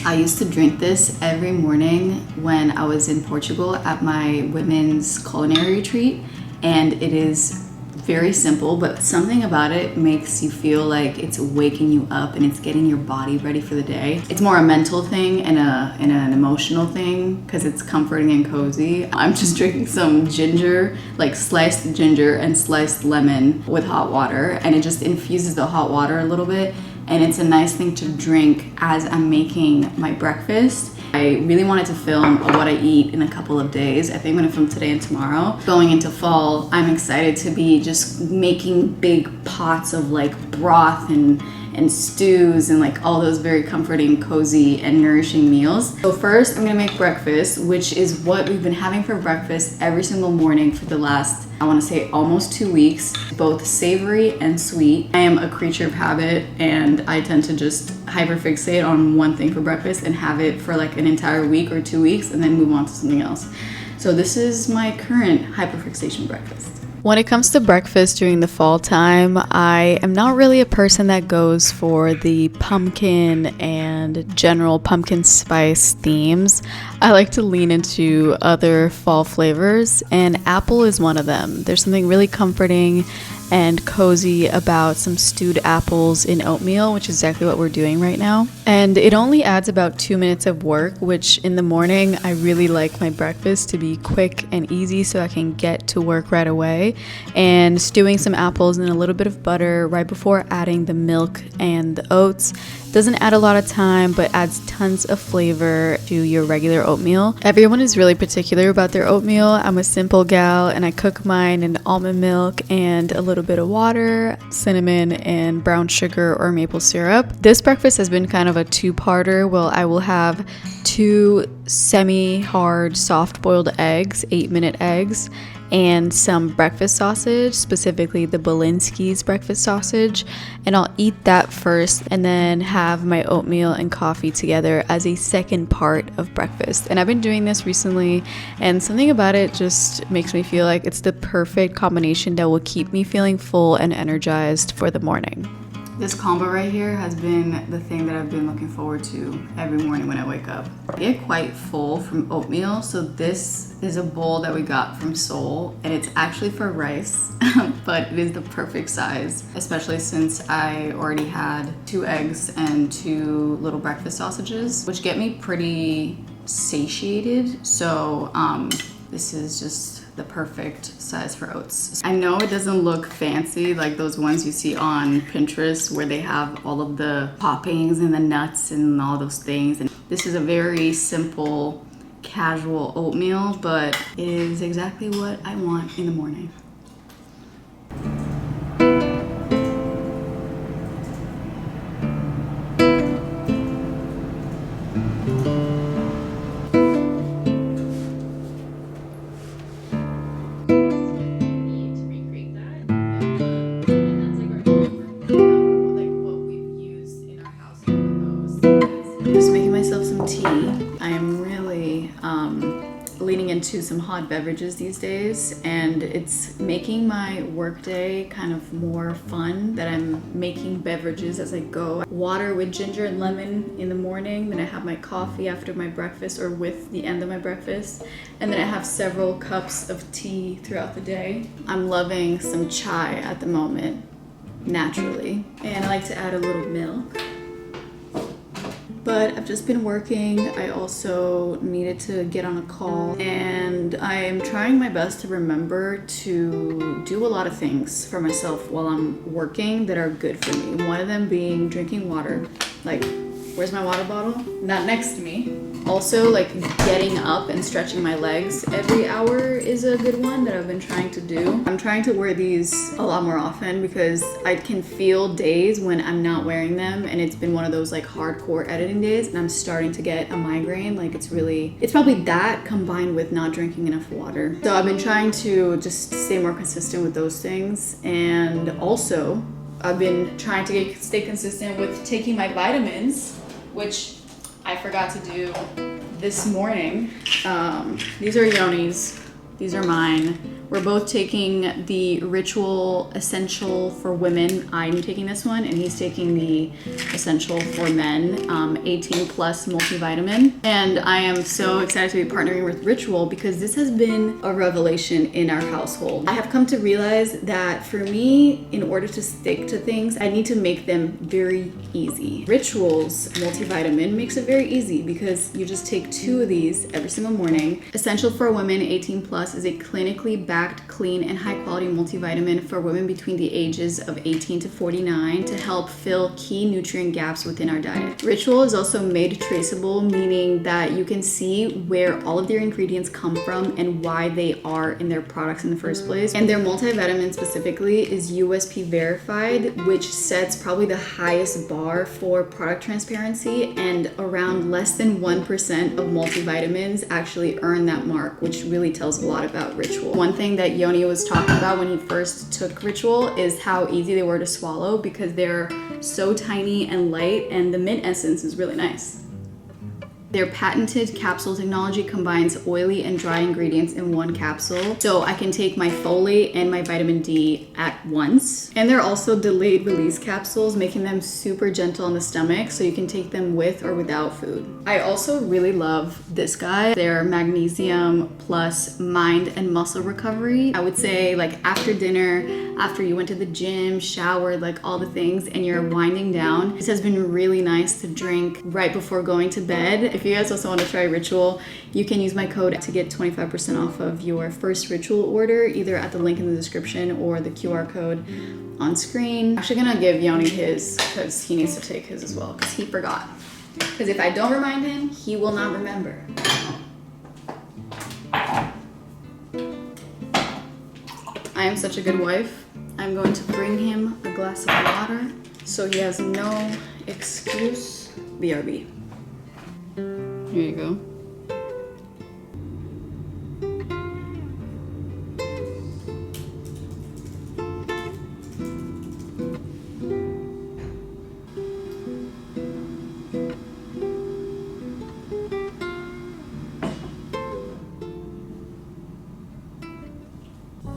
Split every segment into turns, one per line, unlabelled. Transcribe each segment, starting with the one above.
I used to drink this every morning when I was in Portugal at my women's culinary retreat, and it is very simple, but something about it makes you feel like it's waking you up and it's getting your body ready for the day. It's more a mental thing and an emotional thing because it's comforting and cozy. I'm just drinking some ginger, like sliced ginger and sliced lemon with hot water, and it just infuses the hot water a little bit, and it's a nice thing to drink as I'm making my breakfast. I really wanted to film what I eat in a couple of days. I think I'm gonna film today and tomorrow. Going into fall, I'm excited to be just making big pots of like broth and stews and like all those very comforting, cozy, and nourishing meals. So first, I'm gonna make breakfast, which is what we've been having for breakfast every single morning for the last, I wanna say almost 2 weeks, both savory and sweet. I am a creature of habit, and I tend to just hyperfixate on one thing for breakfast and have it for like an entire week or 2 weeks and then move on to something else. So this is my current hyperfixation breakfast.
When it comes to breakfast during the fall time, I am not really a person that goes for the pumpkin and general pumpkin spice themes. I like to lean into other fall flavors, and apple is one of them. There's something really comforting and cozy about some stewed apples in oatmeal, which is exactly what we're doing right now. And it only adds about 2 minutes of work, which in the morning, I really like my breakfast to be quick and easy so I can get to work right away. And stewing some apples in a little bit of butter right before adding the milk and the oats doesn't add a lot of time, but adds tons of flavor to your regular oatmeal. Everyone is really particular about their oatmeal. I'm a simple gal, and I cook mine in almond milk and a little bit of water, cinnamon, and brown sugar or maple syrup. This breakfast has been kind of a two-parter. Well, I will have 2 semi-hard soft-boiled eggs, 8-minute eggs, and some breakfast sausage, specifically the Balinski's breakfast sausage, and I'll eat that first and then have my oatmeal and coffee together as a second part of breakfast. And I've been doing this recently, and something about it just makes me feel like it's the perfect combination that will keep me feeling full and energized for the morning.
This combo right here has been the thing that I've been looking forward to every morning when I wake up. I get quite full from oatmeal, so this is a bowl that we got from Seoul, and it's actually for rice, but it is the perfect size, especially since I already had 2 eggs and 2 little breakfast sausages, which get me pretty satiated. So this is just the perfect size for oats. I know it doesn't look fancy like those ones you see on Pinterest where they have all of the toppings and the nuts and all those things. And this is a very simple, casual oatmeal, but it is exactly what I want in the morning. Just making myself some tea. I am really leaning into some hot beverages these days, and it's making my workday kind of more fun that I'm making beverages as I go. Water with ginger and lemon in the morning, then I have my coffee after my breakfast or with the end of my breakfast, and then I have several cups of tea throughout the day. I'm loving some chai at the moment, naturally, and I like to add a little milk. But I've just been working. I also needed to get on a call, and I am trying my best to remember to do a lot of things for myself while I'm working that are good for me. One of them being drinking water. Like, where's my water bottle? Not next to me. Also, like getting up and stretching my legs every hour is a good one that I've been trying to do. I'm trying to wear these a lot more often because I can feel days when I'm not wearing them, and it's been one of those like hardcore editing days, and I'm starting to get a migraine. Like it's probably that combined with not drinking enough water. So I've been trying to just stay more consistent with those things, and also I've been trying to stay consistent with taking my vitamins, which I forgot to do this morning. These are Yoni's. These are mine. We're both taking the Ritual Essential for Women. I'm taking this one, and he's taking the Essential for Men 18 plus multivitamin. And I am so excited to be partnering with Ritual because this has been a revelation in our household. I have come to realize that for me, in order to stick to things, I need to make them very easy. Ritual's multivitamin makes it very easy because you just take 2 of these every single morning. Essential for Women 18 plus is a clinically backed, clean, and high quality multivitamin for women between the ages of 18 to 49 to help fill key nutrient gaps within our diet. Ritual is also made traceable, meaning that you can see where all of their ingredients come from and why they are in their products in the first place. And their multivitamin specifically is USP verified, which sets probably the highest bar for product transparency, and around less than 1% of multivitamins actually earn that mark, which really tells a lot about Ritual. One thing that Yoni was talking about when he first took Ritual is how easy they were to swallow because they're so tiny and light, and the mint essence is really nice. Their patented capsule technology combines oily and dry ingredients in one capsule, so I can take my folate and my vitamin D at once. And they're also delayed release capsules, making them super gentle on the stomach, so you can take them with or without food. I also really love this guy. Their magnesium plus mind and muscle recovery. I would say like after dinner, after you went to the gym, showered, like all the things, and you're winding down, this has been really nice to drink right before going to bed. If you guys also want to try Ritual, you can use my code to get 25% off of your first Ritual order, either at the link in the description or the QR code on screen. I'm actually gonna give Yoni his because he needs to take his as well because he forgot. Because if I don't remind him, he will not remember. I am such a good wife. I'm going to bring him a glass of water so he has no excuse. BRB. Here you go.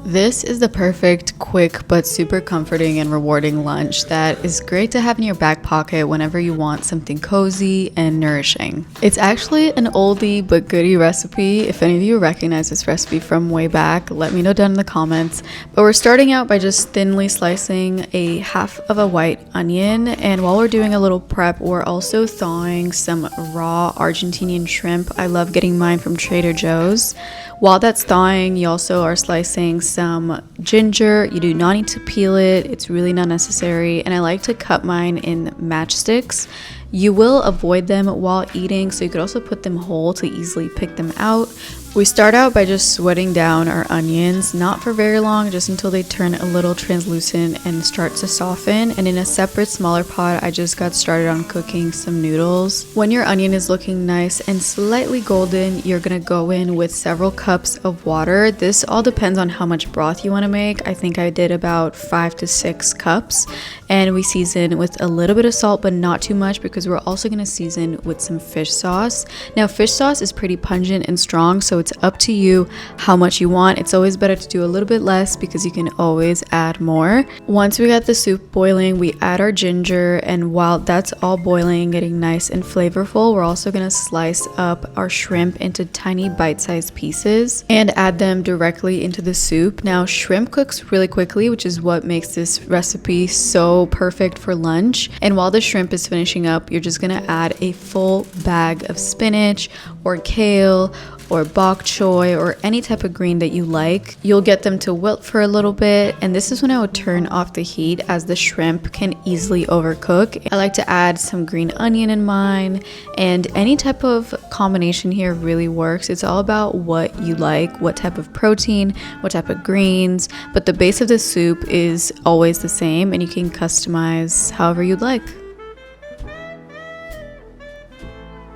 This is the perfect, quick, but super comforting and rewarding lunch that is great to have in your back pocket whenever you want something cozy and nourishing. It's actually an oldie but goodie recipe. If any of you recognize this recipe from way back, let me know down in the comments. But we're starting out by just thinly slicing a half of a white onion, and while we're doing a little prep, we're also thawing some raw Argentinian shrimp. I love getting mine from Trader Joe's. While that's thawing, you also are slicing some ginger. You do not need to peel it. It's really not necessary. And I like to cut mine in matchsticks. You will avoid them while eating, so you could also put them whole to easily pick them out. We start out by just sweating down our onions, not for very long, just until they turn a little translucent and start to soften. And in a separate smaller pot, I just got started on cooking some noodles. When your onion is looking nice and slightly golden, you're gonna go in with several cups of water. This all depends on how much broth you wanna make. I think I did about 5 to 6 cups. And we season with a little bit of salt, but not too much, because we're also gonna season with some fish sauce. Now, fish sauce is pretty pungent and strong, so it's up to you how much you want. It's always better to do a little bit less because you can always add more. Once we got the soup boiling, we add our ginger, and while that's all boiling, getting nice and flavorful, we're also gonna slice up our shrimp into tiny bite-sized pieces and add them directly into the soup. Now, shrimp cooks really quickly, which is what makes this recipe so perfect for lunch. And while the shrimp is finishing up, you're just gonna add a full bag of spinach or kale or bok choy or any type of green that you like. You'll get them to wilt for a little bit, and this is when I would turn off the heat as the shrimp can easily overcook. I like to add some green onion in mine, and any type of combination here really works. It's all about what you like, what type of protein, what type of greens, but the base of the soup is always the same, and you can customize however you'd like.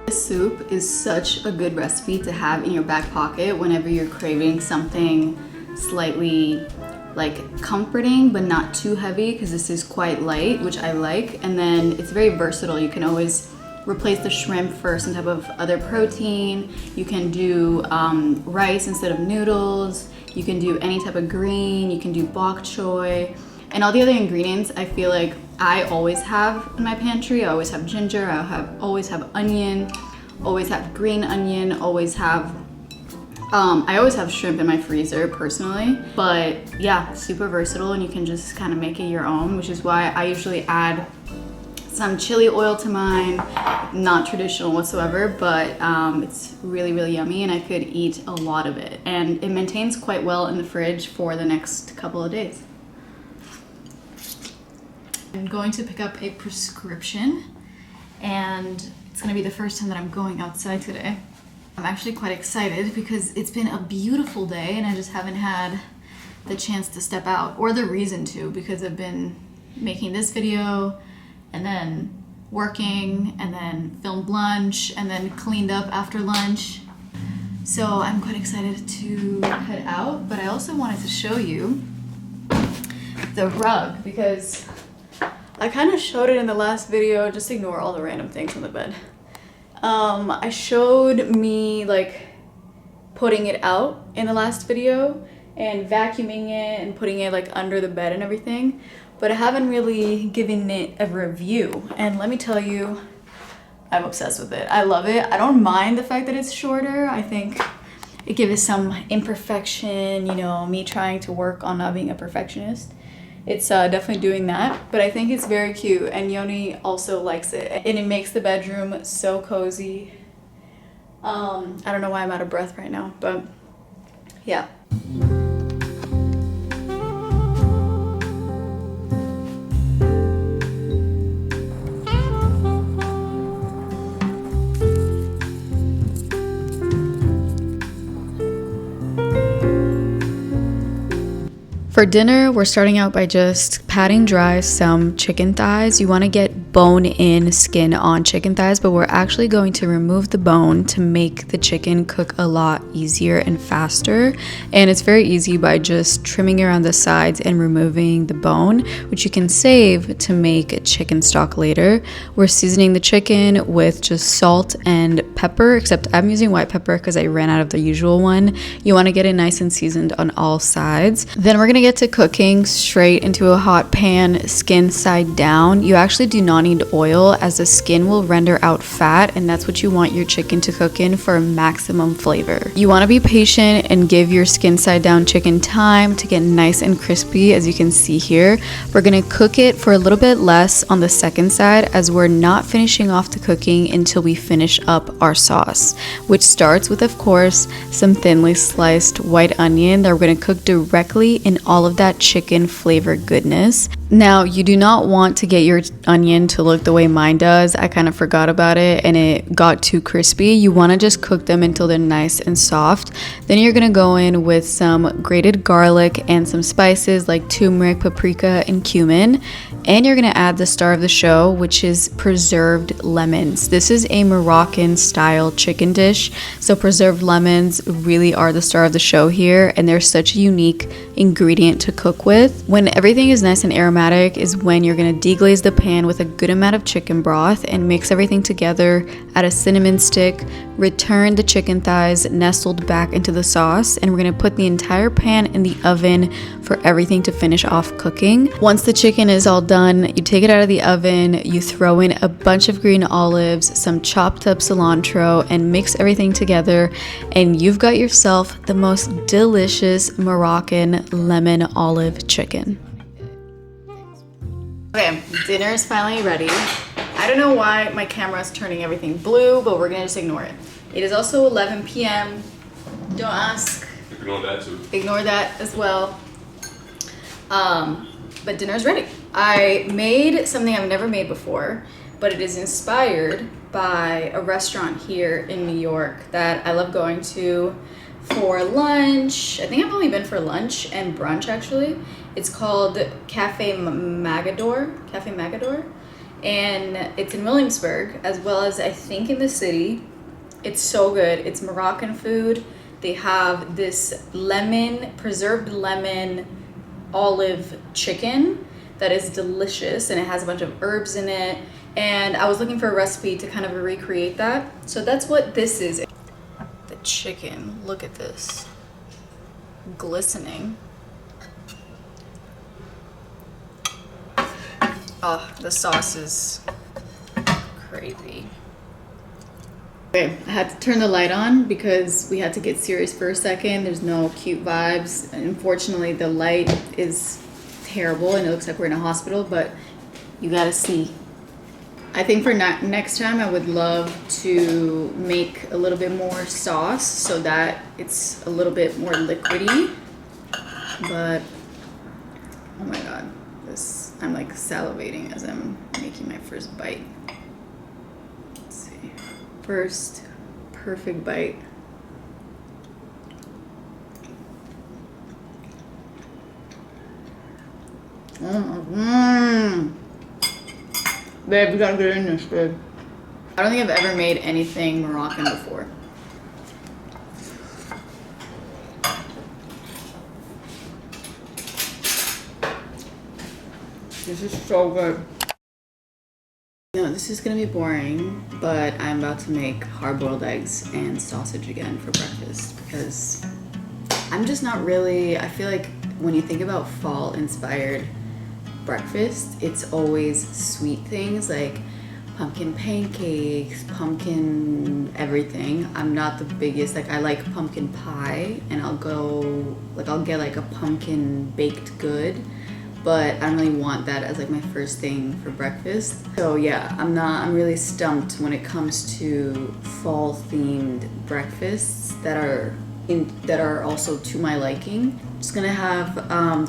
This soup is such a good recipe to have in your back pocket whenever you're craving something slightly like comforting but not too heavy, because this is quite light, which I like. And then it's very versatile. You can always replace the shrimp for some type of other protein. You can do rice instead of noodles. You can do any type of green. You can do bok choy. And all the other ingredients, I feel like I always have in my pantry. I always have ginger, always have onion, always have green onion, always have, I always have shrimp in my freezer personally. But yeah, super versatile, and you can just kind of make it your own, which is why I usually add some chili oil to mine. Not traditional whatsoever, but it's really, really yummy, and I could eat a lot of it. And it maintains quite well in the fridge for the next couple of days. I'm going to pick up a prescription, and it's gonna be the first time that I'm going outside today. I'm actually quite excited because it's been a beautiful day and I just haven't had the chance to step out, or the reason to, because I've been making this video and then working and then filmed lunch and then cleaned up after lunch. So I'm quite excited to head out, but I also wanted to show you the rug because I kind of showed it in the last video. Just ignore all the random things on the bed. I showed me like putting it out in the last video and vacuuming it and putting it like under the bed and everything, but I haven't really given it a review. And let me tell you, I'm obsessed with it. I love it. I don't mind the fact that it's shorter. I think it gives some imperfection, you know, me trying to work on not being a perfectionist. It's definitely doing that, but I think it's very cute, and Yoni also likes it, and it makes the bedroom so cozy. I don't know why I'm out of breath right now, but yeah.
For dinner, we're starting out by just patting dry some chicken thighs. You want to get bone-in skin on chicken thighs, but we're actually going to remove the bone to make the chicken cook a lot easier and faster. And it's very easy by just trimming around the sides and removing the bone, which you can save to make a chicken stock later. We're seasoning the chicken with just salt and pepper, except I'm using white pepper because I ran out of the usual one. You want to get it nice and seasoned on all sides. Then we're going to get to cooking straight into a hot pan, skin side down. You actually do not need oil, as the skin will render out fat, and that's what you want your chicken to cook in for maximum flavor. You want to be patient and give your skin side down chicken time to get nice and crispy. As you can see here, we're going to cook it for a little bit less on the second side, as we're not finishing off the cooking until we finish up our sauce, which starts with, of course, some thinly sliced white onion that we're going to cook directly in all of that chicken flavor goodness. Now, you do not want to get your onion to look the way mine does. I kind of forgot about it and it got too crispy. You want to just cook them until they're nice and soft. Then you're going to go in with some grated garlic and some spices like turmeric, paprika, and cumin. And you're going to add the star of the show, which is preserved lemons. This is a Moroccan style chicken dish, so preserved lemons really are the star of the show here, and they're such a unique ingredient to cook with. When everything is nice and aromatic is when you're going to deglaze the pan with a good amount of chicken broth and mix everything together. Add a cinnamon stick, return the chicken thighs nestled back into the sauce, and we're going to put the entire pan in the oven for everything to finish off cooking. Once the chicken is all done, you take it out of the oven, you throw in a bunch of green olives, some chopped up cilantro, and mix everything together, and you've got yourself the most delicious Moroccan lemon olive chicken.
Okay, dinner is finally ready. I don't know why my camera is turning everything blue, but we're gonna just ignore it. It is also 11 p.m. Don't ask.
Ignore that too.
Ignore that as well. But dinner's ready. I made something I've never made before, but it is inspired by a restaurant here in New York that I love going to for lunch. I think I've only been for lunch and brunch actually. It's called Cafe Magador, and it's in Williamsburg as well as I think in the city. It's so good. It's Moroccan food. They have this preserved lemon olive chicken that is delicious, and it has a bunch of herbs in it, and I was looking for a recipe to kind of recreate that. So that's what this is. The chicken, look at this, glistening. Oh, the sauce is crazy. Okay, I had to turn the light on because we had to get serious for a second. There's no cute vibes. Unfortunately, the light is terrible and it looks like we're in a hospital, but you gotta see. I think for next time I would love to make a little bit more sauce so that it's a little bit more liquidy. But, oh my god, I'm like salivating as I'm making my first bite. Let's see. First perfect bite. Babe, you gotta get in this, babe. I don't think I've ever made anything Moroccan before. This is so good. No, this is gonna be boring, but I'm about to make hard-boiled eggs and sausage again for breakfast because I'm just not really, I feel like when you think about fall-inspired breakfast, it's always sweet things like pumpkin pancakes, pumpkin everything. I'm not the biggest, like I like pumpkin pie and I'll get like a pumpkin baked good, but I don't really want that as like my first thing for breakfast. So yeah, I'm really stumped when it comes to fall themed breakfasts that are also to my liking. Just gonna have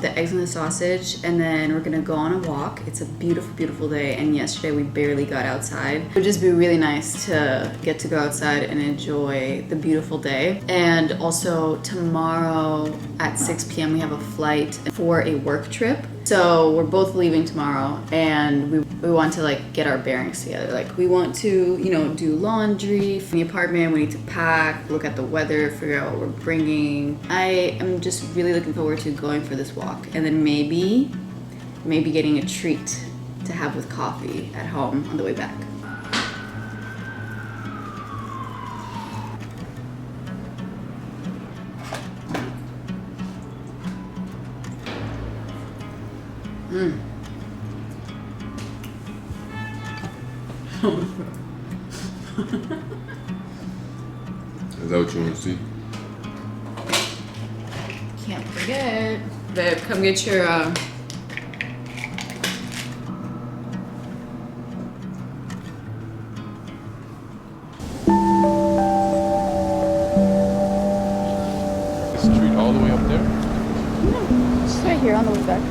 the eggs and the sausage, and then we're gonna go on a walk. It's a beautiful, beautiful day, and yesterday we barely got outside. It would just be really nice to get to go outside and enjoy the beautiful day. And also tomorrow at 6 p.m. we have a flight for a work trip. So we're both leaving tomorrow, and we want to like get our bearings together. Like we want to, do laundry from the apartment. We need to pack, look at the weather, figure out what we're bringing. I am just really looking forward to going for this walk, and then maybe getting a treat to have with coffee at home on the way back.
Is that what you want to see?
Can't forget. Babe, come get your
Is the street all the way up there?
No, it's right here on the way back.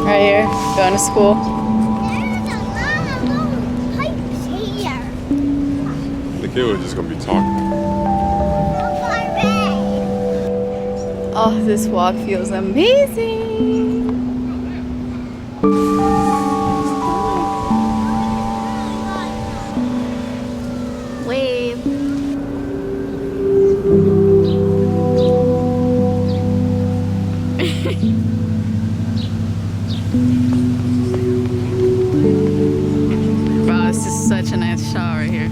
Right here, going to school.
There's a lot of little pipes here.
The kid was just gonna be talking.
Oh, this walk feels amazing. Wave. Wow, this is such a nice shot right here.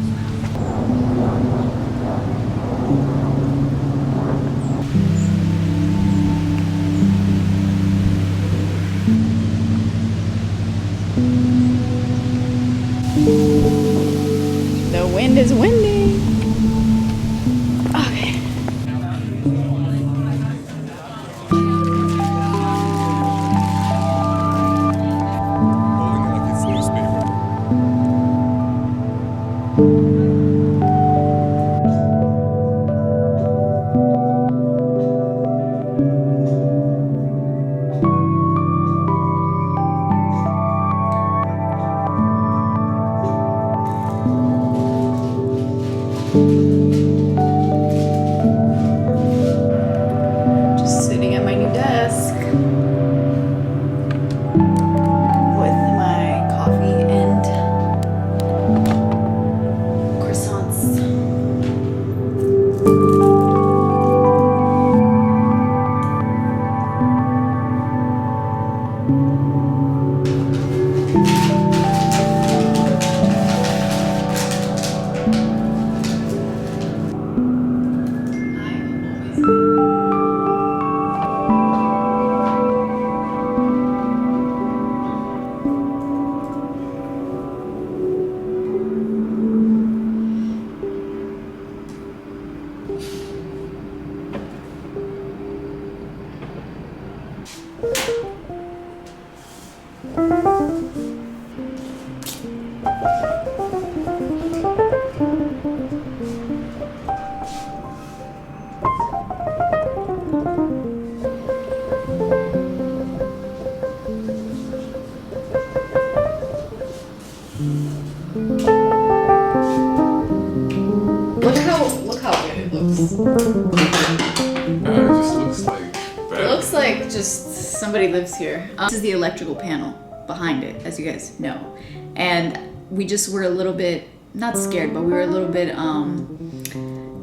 The wind is windy. Okay.
Holding it like it's newspaper.
Just sitting at my new desk with my coffee and croissants. Look how good it looks.
It just looks like bad.
It looks like just somebody lives here. This is the electrical panel behind it, as you guys know. And we just were a little bit, not scared, but we were a little bit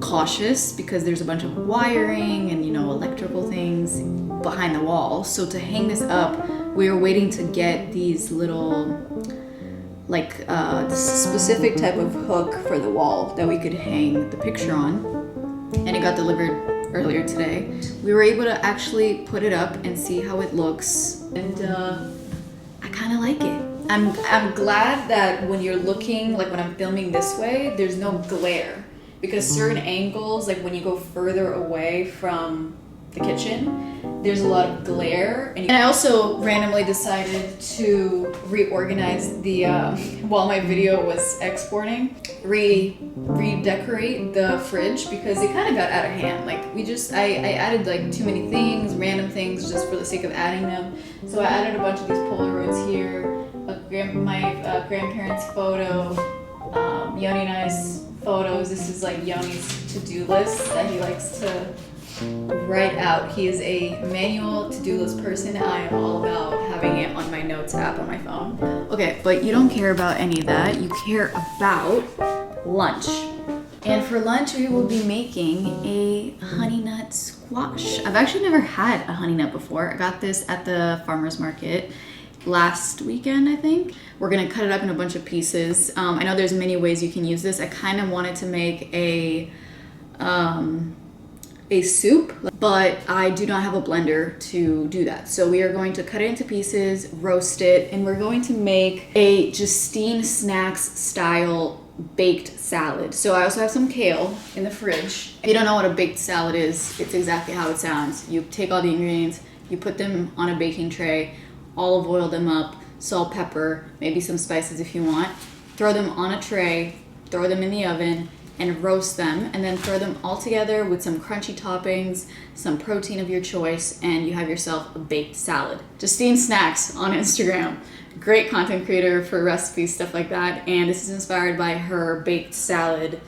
cautious because there's a bunch of wiring and, you know, electrical things behind the wall. So to hang this up, we were waiting to get these little, like, specific type of hook for the wall that we could hang the picture on. And it got delivered earlier today. We were able to actually put it up and see how it looks, and I kind of like it. I'm glad that when you're looking, like when I'm filming this way, there's no glare, because certain angles, like when you go further away from the kitchen, there's a lot of glare. And I also randomly decided to reorganize the, while my video was exporting, redecorate the fridge because it kind of got out of hand. Like I added like too many things, random things just for the sake of adding them. So I added a bunch of these Polaroids here, my grandparents' photo, Yoni and I's photos. This is like Yoni's to-do list that he likes to write out. He is a manual to-do list person. I am all about having it on my notes app on my phone. Okay, but you don't care about any of that. You care about lunch. And for lunch, we will be making a honey nut squash. I've actually never had a honey nut before. I got this at the farmer's market last weekend, I think. We're gonna cut it up in a bunch of pieces. I know there's many ways you can use this. I kind of wanted to make a soup, but I do not have a blender to do that. So we are going to cut it into pieces, roast it, and we're going to make a Justine Snacks style baked salad. So I also have some kale in the fridge. If you don't know what a baked salad is, it's exactly how it sounds. You take all the ingredients, you put them on a baking tray, olive oil them up, salt, pepper, maybe some spices if you want, throw them on a tray, throw them in the oven, and roast them, and then throw them all together with some crunchy toppings, some protein of your choice, and you have yourself a baked salad. Justine Snacks on Instagram. Great content creator for recipes, stuff like that, and this is inspired by her baked salad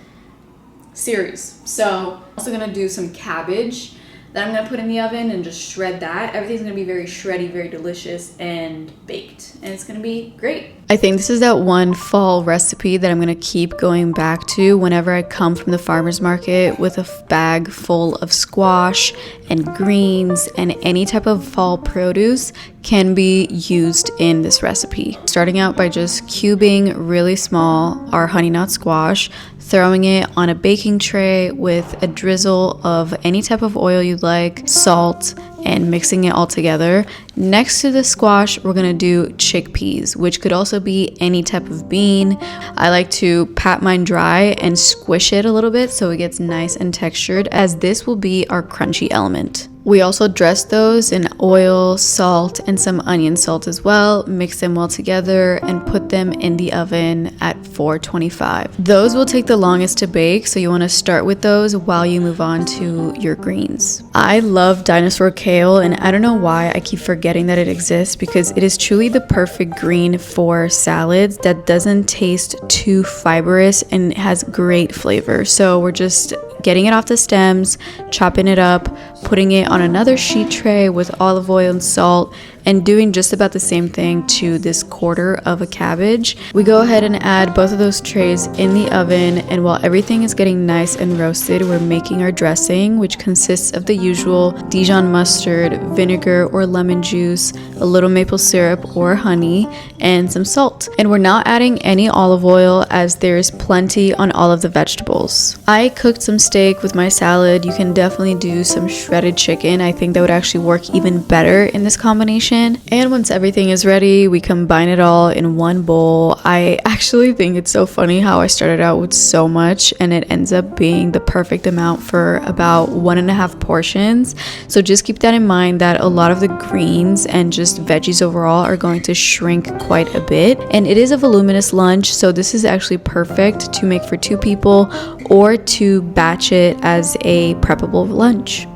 series. So I'm also gonna do some cabbage that I'm gonna put in the oven and just shred that. Everything's gonna be very shreddy, very delicious, and baked. And it's gonna be great.
I think this is that one fall recipe that I'm gonna keep going back to whenever I come from the farmer's market with a bag full of squash and greens, and any type of fall produce can be used in this recipe. Starting out by just cubing really small our honey nut squash, throwing it on a baking tray with a drizzle of any type of oil you like, salt, and mixing it all together. Next to the squash, we're gonna do chickpeas, which could also be any type of bean. I like to pat mine dry and squish it a little bit so it gets nice and textured, as this will be our crunchy element. We also dress those in oil, salt, and some onion salt as well, mix them well together, and put them in the oven at 425. Those will take the longest to bake, so you want to start with those while you move on to your greens. I love dinosaur kale, and I don't know why I keep forgetting that it exists, because it is truly the perfect green for salads that doesn't taste too fibrous and has great flavor. So we're just getting it off the stems, chopping it up, putting it on another sheet tray with olive oil and salt, and doing just about the same thing to this quarter of a cabbage. We go ahead and add both of those trays in the oven, and while everything is getting nice and roasted, we're making our dressing, which consists of the usual Dijon mustard, vinegar or lemon juice, a little maple syrup or honey, and some salt. And we're not adding any olive oil, as there's plenty on all of the vegetables. I cooked some steak with my salad. You can definitely do some shredded chicken. I think that would actually work even better in this combination. And once everything is ready, we combine it all in one bowl. I actually think it's so funny how I started out with so much and it ends up being the perfect amount for about 1.5 portions. So just keep that in mind, that a lot of the greens and just veggies overall are going to shrink quite a bit. And it is a voluminous lunch, so this is actually perfect to make for 2 people or to batch it as a preppable lunch.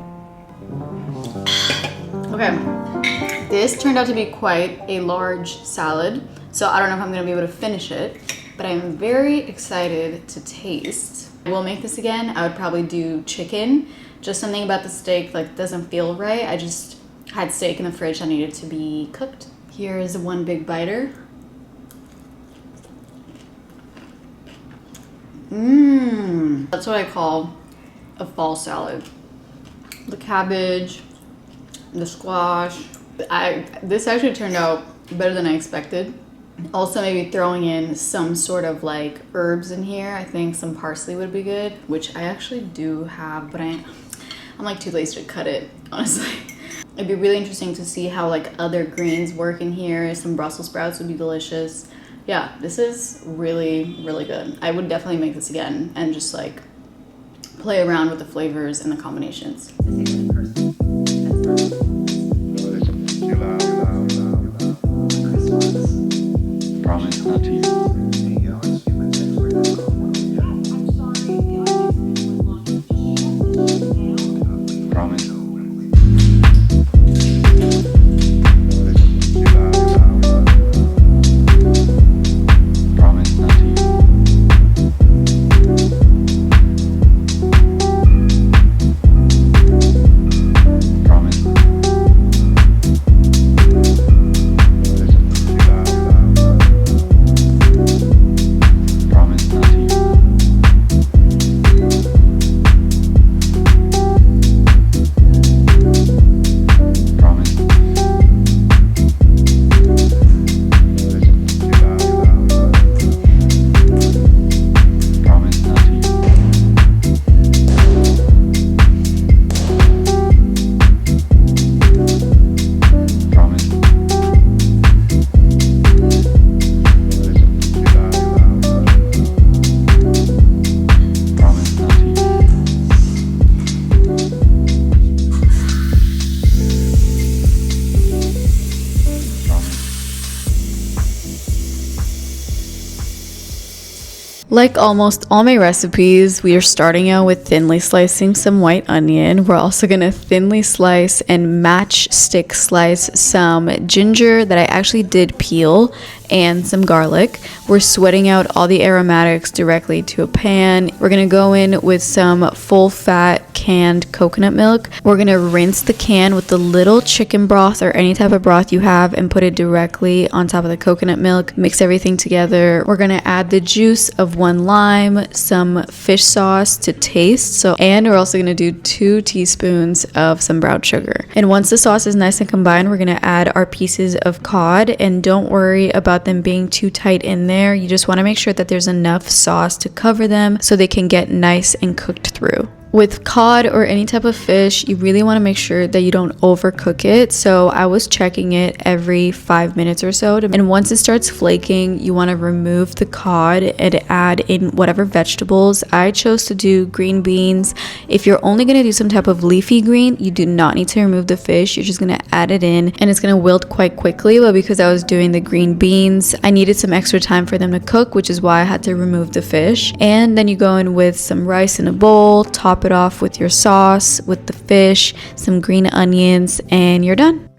Okay. This turned out to be quite a large salad, so I don't know if I'm gonna be able to finish it. but I'm very excited to taste. I will make this again. I would probably do chicken. Just something about the steak like doesn't feel right. I just had steak in the fridge that needed to be cooked. Here is one big biter. That's what I call a fall salad. The cabbage, the squash. This actually turned out better than I expected. Also maybe throwing in some sort of like herbs in here. I think some parsley would be good, which I actually do have, but I'm like too lazy to cut it, honestly. It'd be really interesting to see how like other greens work in here. Some Brussels sprouts would be delicious. Yeah, this is really, really good. I would definitely make this again and just like play around with the flavors and the combinations.
Promise not to use. Promise. Promise not to use. Promise. Promise not to use. Promise. Promise not to use. Promise. Promise not to use.
Like almost all my recipes, we are starting out with thinly slicing some white onion. We're also gonna thinly slice and matchstick slice some ginger that I actually did peel and some garlic. We're sweating out all the aromatics directly to a pan. We're gonna go in with some full fat canned coconut milk. We're gonna rinse the can with the little chicken broth or any type of broth you have and put it directly on top of the coconut milk. Mix everything together. We're gonna add the juice of 1 lime, some fish sauce to taste. And we're also gonna do 2 teaspoons of some brown sugar. And once the sauce is nice and combined, we're gonna add our pieces of cod, and don't worry about them being too tight in there. You just wanna make sure that there's enough sauce to cover them so they can get nice and cooked through. With cod or any type of fish, you really want to make sure that you don't overcook it. So I was checking it every 5 minutes or so. And once it starts flaking, you want to remove the cod and add in whatever vegetables. I chose to do green beans. If you're only going to do some type of leafy green, you do not need to remove the fish. You're just going to add it in and it's going to wilt quite quickly. But because I was doing the green beans, I needed some extra time for them to cook, which is why I had to remove the fish. And then you go in with some rice in a bowl, top it off with your sauce, with the fish, some green onions, and you're done.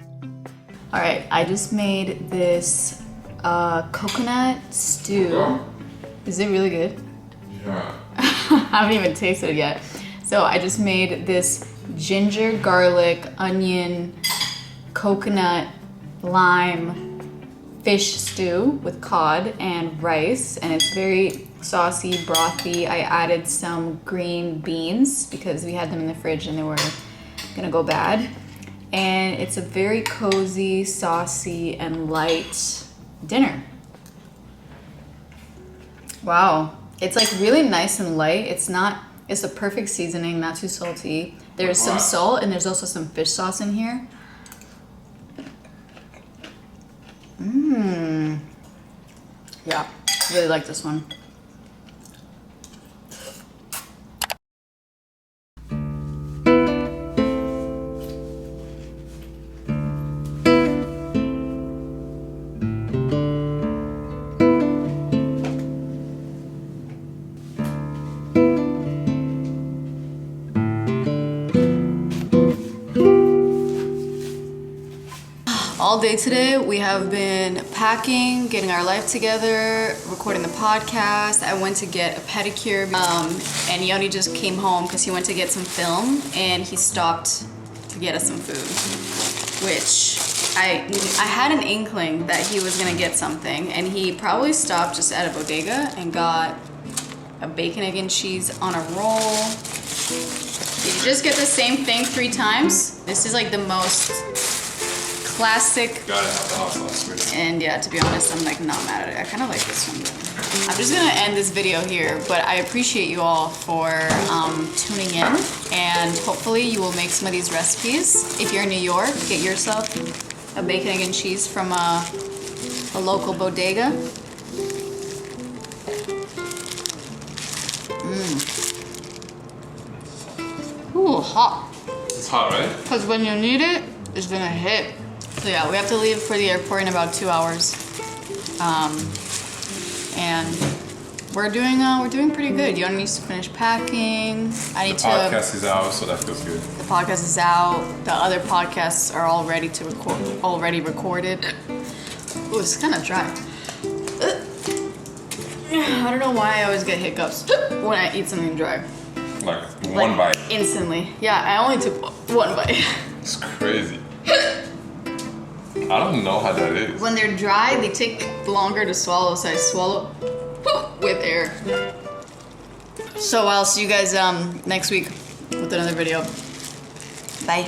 All right, I just made this coconut stew. Is it really good?
Yeah.
I haven't even tasted it yet. So I just made this ginger, garlic, onion, coconut, lime, fish stew with cod and rice, and it's very saucy, brothy. I added some green beans because we had them in the fridge and they were gonna go bad. And it's a very cozy, saucy, and light dinner. Wow, it's like really nice and light. It's the perfect seasoning, not too salty. There's some salt and there's also some fish sauce in here. Yeah, really like this one. all day today we have been packing, getting our life together, recording the podcast. I went to get a pedicure, and Yoni just came home because he went to get some film, and he stopped to get us some food, which I had an inkling that he was gonna get something, and he probably stopped just at a bodega and got a bacon, egg, and cheese on a roll. Did you just get the same thing 3 times? This is like the most classic.
Gotta have the hot sauce with it.
And yeah, to be honest, I'm like not mad at it. I kind of like this one. I'm just gonna end this video here, but I appreciate you all for tuning in, and hopefully you will make some of these recipes. If you're in New York, get yourself a bacon, egg, and cheese from a local bodega. Ooh, hot.
It's hot, right?
Because when you need it, it's gonna hit. So yeah, we have to leave for the airport in about 2 hours. And we're doing pretty good. Yoni needs to finish packing. I need
The podcast is out, so that feels good.
The podcast is out. The other podcasts are all ready to record. Already recorded. Ooh, it's kind of dry. I don't know why I always get hiccups when I eat something dry.
Like one bite.
Instantly. Yeah, I only took one bite.
It's crazy. I don't know how that is.
When they're dry, they take longer to swallow, so I swallow with air. So I'll see you guys next week with another video. Bye.